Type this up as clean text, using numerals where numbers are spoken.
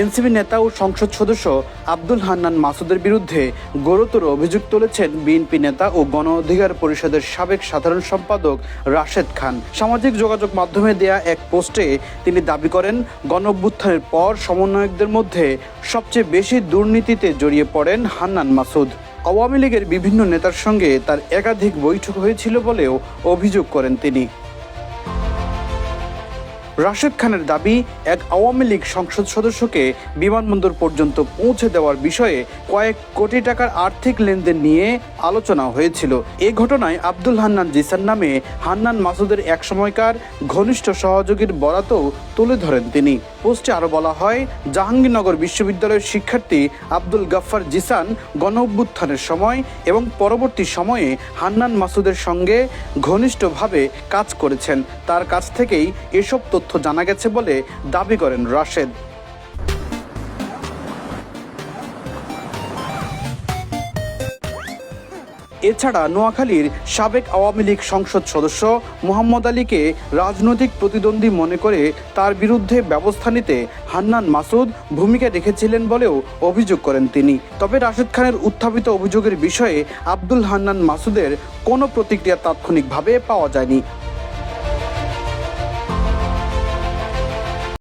NCP নেতা ও সংসদ সদস্য আব্দুল হান্নান মাসুদের বিরুদ্ধে গুরুতর অভিযোগ তুলেছেন বিএনপি নেতা ও গণ অধিকার পরিষদের সাবেক সাধারণ সম্পাদক রাশেদ খান। সামাজিক যোগাযোগ মাধ্যমে দেয়া এক পোস্টে তিনি দাবি করেন, গণঅভ্যুত্থানের পর সমন্বয়কদের মধ্যে সবচেয়ে বেশি দুর্নীতিতে জড়িয়ে পড়েন হান্নান মাসুদ। আওয়ামী লীগের বিভিন্ন নেতার সঙ্গে তার একাধিক বৈঠক হয়েছিল বলেও অভিযোগ করেন তিনি। রাশেদ খানের দাবি, এক আওয়ামী লীগ সংসদ সদস্যকে বিমানবন্দর পর্যন্ত পৌঁছে দেওয়ার বিষয়ে কয়েক কোটি টাকার আর্থিক লেনদেন নিয়ে আলোচনা হয়েছিল। এ ঘটনায় আব্দুল হান্নান জিসান নামে হান্নান মাসুদের এক সময়কার ঘনিষ্ঠ সহযোগীর বরাতও তুলে ধরেন তিনি। পোস্টে আরও বলা হয়, জাহাঙ্গীরনগর বিশ্ববিদ্যালয়ের শিক্ষার্থী আব্দুল গাফফার জিসান গণঅভ্যুত্থানের সময় এবং পরবর্তী সময়ে হান্নান মাসুদের সঙ্গে ঘনিষ্ঠভাবে কাজ করেছেন। তার কাছ থেকেই এসব তথ্য জানা গেছে বলে দাবি করেন রাশেদ। এছাড়া নোয়াখালীর সাবেক আওয়ামী লীগ সংসদ সদস্য মোহাম্মদ আলীকে রাজনৈতিক প্রতিদ্বন্দ্বী মনে করে তার বিরুদ্ধে ব্যবস্থা নিতে হান্নান মাসুদ ভূমিকা রেখেছিলেন বলেও অভিযোগ করেন তিনি। তবে রাশেদ খানের উত্থাপিত অভিযোগের বিষয়ে আব্দুল হান্নান মাসুদের কোনো প্রতিক্রিয়া তাৎক্ষণিকভাবে পাওয়া যায়নি।